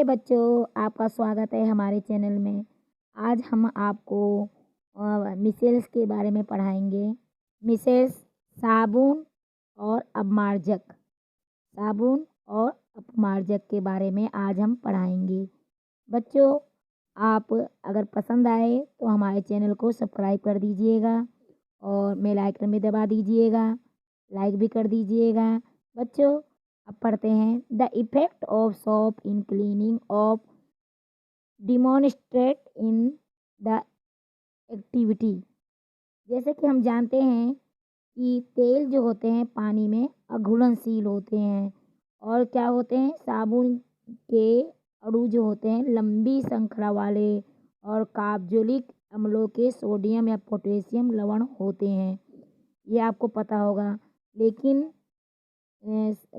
हाय बच्चों, आपका स्वागत है हमारे चैनल में। आज हम आपको मिसेल्स के बारे में पढ़ाएंगे। मिसेल्स साबुन और अपमार्जक, साबुन और अपमार्जक के बारे में आज हम पढ़ाएंगे। बच्चों, आप अगर पसंद आए तो हमारे चैनल को सब्सक्राइब कर दीजिएगा और बेल आइकन भी दबा दीजिएगा, लाइक भी कर दीजिएगा। बच्चों, अब पढ़ते हैं। The effect of soap in cleaning of demonstrate in the activity. जैसे कि हम जानते हैं कि तेल जो होते हैं पानी में अघुलनशील होते हैं और क्या होते हैं, साबुन के अणु जो होते हैं लंबी श्रृंखला वाले और कार्बोक्सिलिक अम्लों के सोडियम या पोटेशियम लवण होते हैं। ये आपको पता होगा। लेकिन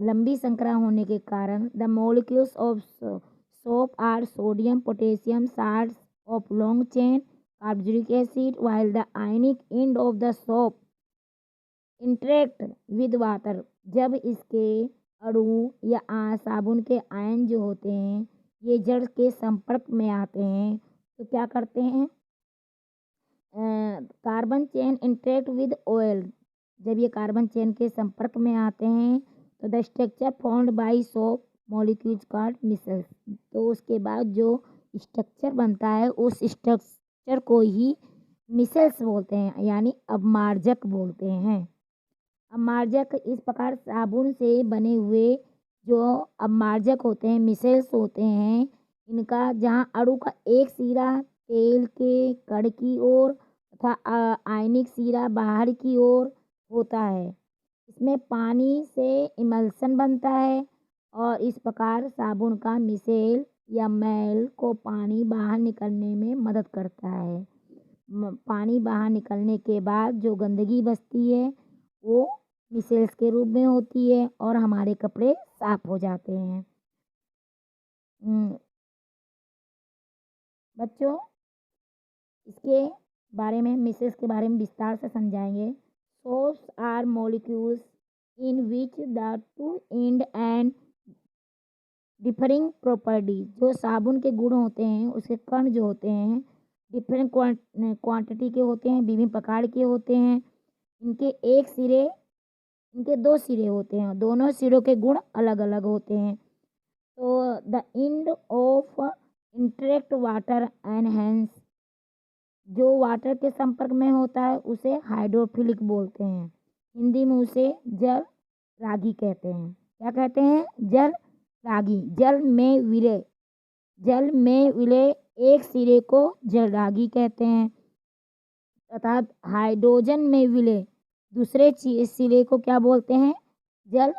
लंबी श्रृंखला होने के कारण the molecules of soap are sodium potassium salts of long chain carboxylic acid while the ionic end of the soap interact with water। जब इसके अणु या साबुन के आयन जो होते हैं ये जड़ के संपर्क में आते हैं तो क्या करते हैं, carbon chain interact with oil. जब ये कार्बन चेन के संपर्क में आते हैं तो the structure formed by soap molecules called micelles. तो उसके बाद जो स्ट्रक्चर बनता है उस स्ट्रक्चर को ही मिसेल्स बोलते हैं, यानी अपमार्जक बोलते हैं। अपमार्जक इस प्रकार साबुन से बने हुए जो अपमार्जक होते हैं, मिसेल्स होते हैं, इनका जहाँ अणु का एक सिरा तेल के कण की ओर तथा आयनिक सिरा बाहर की ओर होता है। इसमें पानी से इमल्सन बनता है और इस प्रकार साबुन का मिसेल या मैल को पानी बाहर निकलने में मदद करता है। पानी बाहर निकलने के बाद जो गंदगी बचती है वो मिसेल्स के रूप में होती है और हमारे कपड़े साफ हो जाते हैं। बच्चों, इसके बारे में मिसेल्स के बारे में विस्तार से समझाएंगे। Soaps are molecules in which the two end end differing property. जो साबुन के गुण होते हैं उसके कण जो होते हैं डिफरेंट क्वांटिटी के होते हैं, विभिन्न प्रकार के होते हैं। इनके दो सिरे होते हैं, दोनों सिरों के गुण अलग अलग होते हैं। तो the end of interact water and hence, जो वाटर के संपर्क में होता है उसे हाइड्रोफिलिक बोलते हैं। हिंदी में उसे जल रागी कहते हैं। क्या कहते हैं? जल रागी। जल में विले एक सिरे को जल रागी कहते हैं तथा हाइड्रोजन में विले दूसरे सिरे को क्या बोलते हैं? जल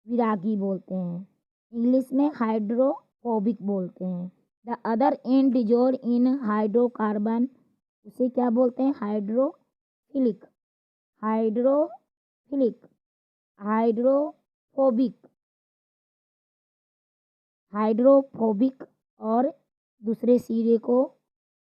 विरागी बोलते हैं। इंग्लिश में हाइड्रोफोबिक बोलते हैं। The other and dissolve in hydrocarbon, उसे क्या बोलते हैं? हाइड्रोफिलिक। हाइड्रोफोबिक और दूसरे सिरे को,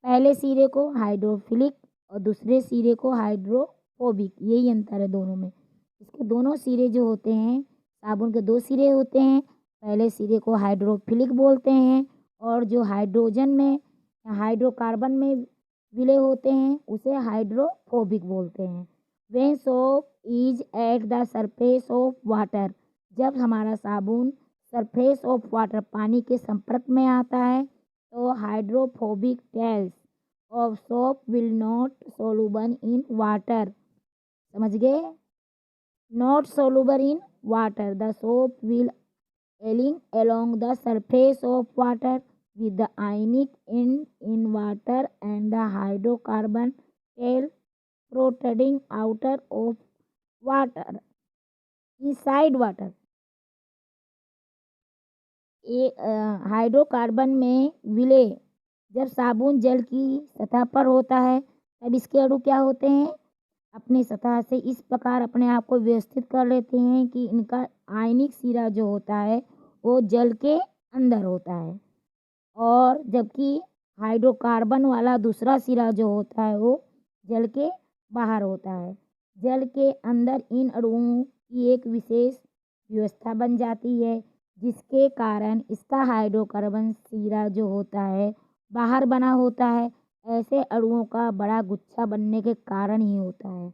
पहले सिरे को हाइड्रोफिलिक और दूसरे सिरे को हाइड्रोफोबिक, यही अंतर है दोनों में। इसके दोनों सिरे जो होते हैं, साबुन के दो सिरे होते हैं, पहले सिरे को हाइड्रोफिलिक बोलते हैं और जो हाइड्रोजन में हाइड्रोकार्बन में विलय होते हैं उसे हाइड्रोफोबिक बोलते हैं। When soap is at the surface of water, जब हमारा साबुन सरफेस ऑफ वाटर पानी के संपर्क में आता है तो hydrophobic tails of soap will not soluble in water. समझ गए? Not soluble in water, the soap will एलिंग along the surface of water with the ionic end in water and the hydrocarbon tail protruding out of water inside water। Hydrocarbon में विलय जब साबुन जल की सतह पर होता है तब इसके अणु क्या होते हैं? अपनी सतह से इस प्रकार अपने आप को व्यवस्थित कर लेते हैं कि इनका आयनिक सिरा जो होता है वो जल के अंदर होता है और जबकि हाइड्रोकार्बन वाला दूसरा सिरा जो होता है वो जल के बाहर होता है। जल के अंदर इन अणुओं की एक विशेष व्यवस्था बन जाती है जिसके कारण इसका हाइड्रोकार्बन सीरा जो होता है बाहर बना होता है। ऐसे अणुओं का बड़ा गुच्छा बनने के कारण ही होता है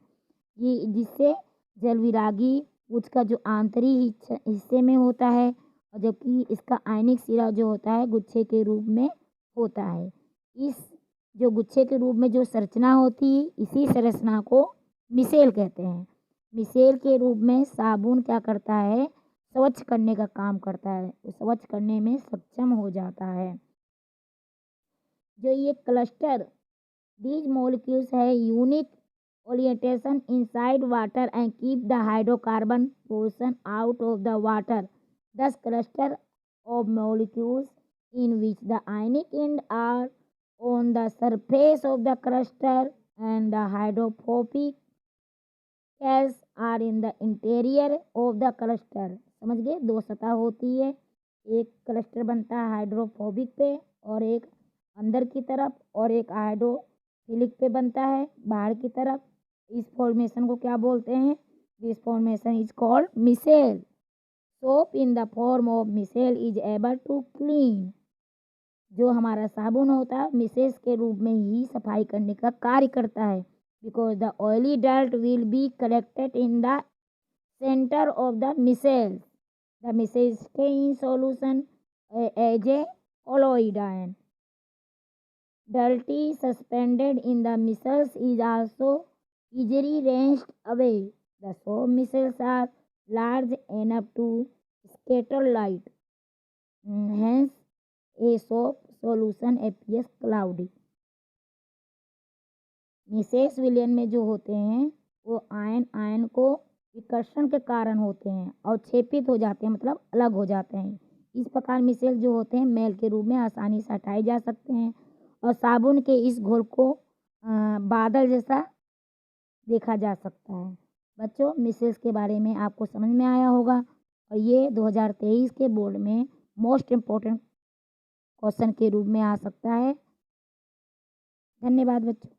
ये, जिससे जलविरागी उसका जो आंतरिक हिस्से में होता है, और जबकि इसका आयनिक सिरा जो होता है गुच्छे के रूप में होता है। इस जो गुच्छे के रूप में जो संरचना होती है, इसी संरचना को मिसेल कहते हैं। मिसेल के रूप में साबुन क्या करता है, स्वच्छ करने का काम करता है, स्वच्छ करने में सक्षम हो जाता है। जो ये cluster these molecules have unique orientation inside water and keep the hydrocarbon portion out of the water. Thus, cluster of molecules in which the ionic end are on the surface of the cluster and the hydrophobic gas are in the interior of the cluster. समझ गए, दो सतह होती है, एक cluster बनता है hydrophobic पे और एक अंदर की तरफ, और एक हाइड्रोफिलिक पे बनता है बाहर की तरफ। इस फॉर्मेशन को क्या बोलते हैं, this formation is called micelle. Soap in the form of micelle is able to clean. जो हमारा साबुन होता है मिसेस के रूप में ही सफाई करने का कार्य करता है, because the oily dirt will be collected in the centre of the micelle. The micelle stay in solution as a colloid ion. Dirty suspended in the micelles is also easily wrenched away. The soap micelles are large enough to scatter light. Hence, a soap solution appears cloudy. Micelles विलियन में जो होते हैं वो ion को विकर्षण के कारण होते हैं और छेपित हो जाते हैं, मतलब अलग हो जाते हैं। इस प्रकार मिसेल जो होते हैं मेल के रूप में आसानी से हटाए जा सकते हैं, और साबुन के इस घोल को बादल जैसा देखा जा सकता है। बच्चों, मिसेल्स के बारे में आपको समझ में आया होगा, और ये 2023 के बोर्ड में मोस्ट इम्पोर्टेंट क्वेश्चन के रूप में आ सकता है। धन्यवाद बच्चों।